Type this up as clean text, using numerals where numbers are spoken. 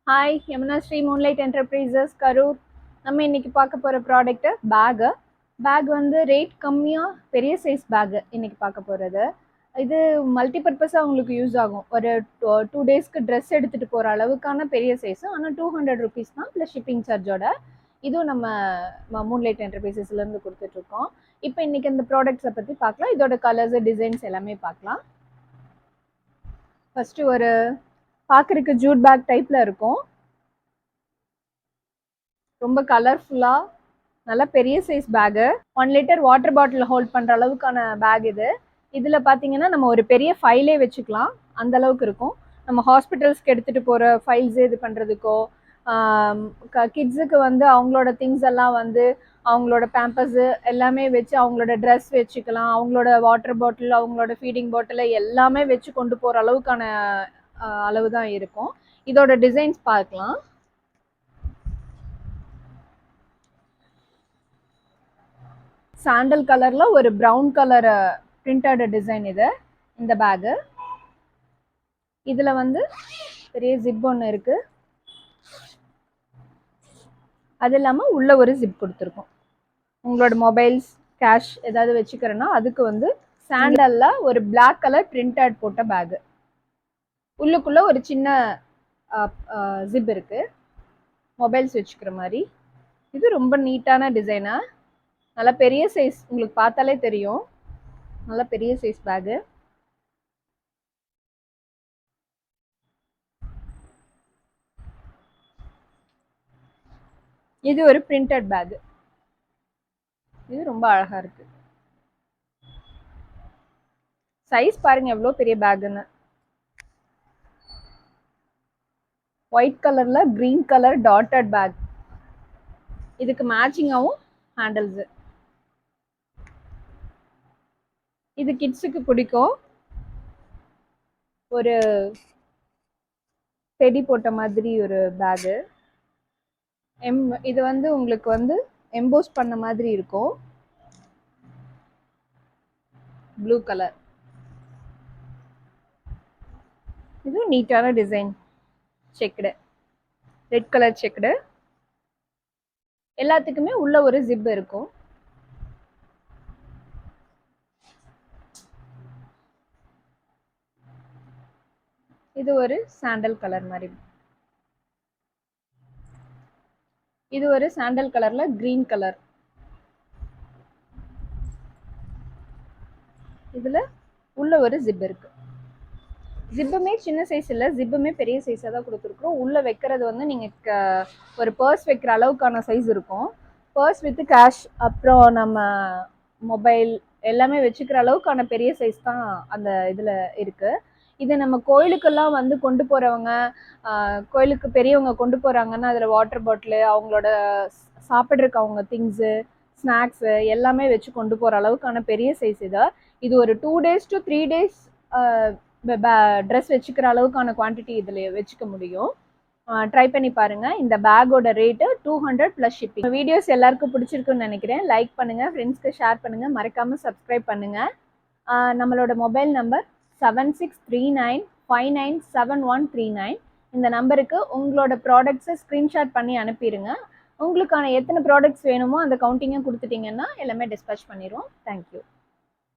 Hi Yamuna Sri moonlight enterprises Karur. நம்ம இன்னைக்கு பார்க்க போகிற ப்ராடக்ட்டு பேக் வந்து ரேட் கம்மியாக பெரிய சைஸ் பேக்கு இன்னைக்கு பார்க்க போகிறது. இது மல்டிபர்பஸாக உங்களுக்கு யூஸ் ஆகும். ஒரு 2 டேஸ்க்கு ட்ரெஸ் எடுத்துகிட்டு போகிற அளவுக்கான பெரிய சைஸு. ஆனால் 200 rupees தான் ப்ளஸ் ஷிப்பிங் சார்ஜோட. இதுவும் நம்ம மூன்லைட் என்டர்பிரைசஸ்லேருந்து கொடுத்துட்ருக்கோம். இப்போ இன்னைக்கு அந்த ப்ராடக்ட்ஸை பற்றி பார்க்கலாம். இதோட கலர்ஸு டிசைன்ஸ் எல்லாமே பார்க்கலாம். ஃபஸ்ட்டு ஒரு பார்க்குறதுக்கு ஜூட் பேக் டைப்பில் இருக்கும். ரொம்ப கலர்ஃபுல்லாக நல்ல பெரிய size bag. 1 litre water bottle hold பண்ணுற அளவுக்கான பேக் இது. இதில் பார்த்தீங்கன்னா நம்ம ஒரு பெரிய ஃபைலே வச்சுக்கலாம், அந்த அளவுக்கு இருக்கும். நம்ம ஹாஸ்பிட்டல்ஸ்க்கு எடுத்துகிட்டு போகிற ஃபைல்ஸு இது பண்ணுறதுக்கோ, கிட்ஸுக்கு வந்து அவங்களோட திங்ஸ் எல்லாம் வந்து அவங்களோட பேம்பர்ஸு எல்லாமே வச்சு அவங்களோட ட்ரெஸ் வச்சுக்கலாம், அவங்களோட வாட்டர் பாட்டில் அவங்களோட ஃபீடிங் பாட்டில் எல்லாமே வச்சு கொண்டு போகிற அளவுக்கான அளவு தான் இருக்கும். இதோட டிசைன்ஸ் பார்க்கலாம். சாண்டல் கலர்ல ஒரு ப்ரௌன் கலர் பிரிண்டட் டிசைன் இது. இந்த பேகு இதுல வந்து பெரிய ஜிப் ஒன்று இருக்கு. அது இல்லாமல் உள்ள ஒரு ஜிப் கொடுத்துருக்கோம். உங்களோட மொபைல்ஸ் கேஷ் ஏதாவது வச்சுக்கிறேன்னா அதுக்கு வந்து சாண்டல்ல ஒரு பிளாக் கலர் பிரிண்டட் போட்ட பேகு. உள்ளுக்குள்ள ஒரு சின்ன ஜிப் இருக்கு, மொபைல்ஸ் வச்சுக்கிற மாதிரி. இது ரொம்ப நீட்டான டிசைனா, நல்லா பெரிய சைஸ், உங்களுக்கு பார்த்தாலே தெரியும் நல்ல பெரிய சைஸ் பேகு. இது ஒரு பிரிண்டட் பேக். இது ரொம்ப அழகா இருக்கு. சைஸ் பாருங்க எவ்வளோ பெரிய பேக்குன்னு. ஒயிட் கலர்ல கிரீன் கலர் டாட்டட் பேக். இதுக்கு மேட்சிங்காகவும் ஹேண்டில்ஸ். இது கிட்ஸுக்கு பிடிக்கும். ஒரு டெடி போட்ட மாதிரி ஒரு பேகு. இது வந்து உங்களுக்கு வந்து எம்போஸ் பண்ண மாதிரி இருக்கும். Blue colour. இது நீட்டான design, checked, red colour checked. எல்லாத்துக்குமே உள்ள ஒரு ஜிப் இருக்கும். இது ஒரு சாண்டல் கலர் மாதிரி. இது ஒரு சாண்டல் கலர்ல கிரீன் கலர். இதுல உள்ள ஒரு ஜிப் இருக்கு. ஜிப்புமே சின்ன சைஸ் இல்லை, ஜிப்புமே பெரிய சைஸாக தான் கொடுத்துருக்குறோம். உள்ளே வைக்கிறது வந்து நீங்கள் ஒரு பர்ஸ் வைக்கிற அளவுக்கான சைஸ் இருக்கும். பர்ஸ் வித் கேஷ் அப்புறம் நம்ம மொபைல் எல்லாமே வச்சுக்கிற அளவுக்கான பெரிய சைஸ் தான் அந்த இதில் இருக்குது. இது நம்ம கோயிலுக்கெல்லாம் வந்து கொண்டு போகிறவங்க, கோயிலுக்கு பெரியவங்க கொண்டு போகிறாங்கன்னா அதில் வாட்டர் பாட்டிலு, அவங்களோட சாப்பிட்றதுக்கு அவங்க திங்ஸு, ஸ்நாக்ஸு எல்லாமே வச்சு கொண்டு போகிற அளவுக்கான பெரிய சைஸ் இது. இது ஒரு 2 days to 3 days ட்ரெஸ் வச்சுக்கிற அளவுக்கான குவான்டிட்டி இதில் வச்சுக்க முடியும். ட்ரை பண்ணி பாருங்கள். இந்த பேக்கோட ரேட்டு 200 ப்ளஸ் ஷிப்பிங். வீடியோஸ் எல்லாருக்கும் பிடிச்சிருக்குன்னு நினைக்கிறேன். லைக் பண்ணுங்கள், ஃப்ரெண்ட்ஸ்க்கு ஷேர் பண்ணுங்கள், மறக்காமல் சப்ஸ்கிரைப் பண்ணுங்கள். நம்மளோட மொபைல் நம்பர் 7639597139. இந்த நம்பருக்கு உங்களோட ப்ராடக்ட்ஸை ஸ்க்ரீன்ஷாட் பண்ணி அனுப்பிடுங்க. உங்களுக்கான எத்தனை ப்ராடக்ட்ஸ் வேணுமோ அந்த கவுண்டிங்கை கொடுத்துட்டிங்கன்னா எல்லாமே டிஸ்பேச் பண்ணிடுவோம். தேங்க்யூ.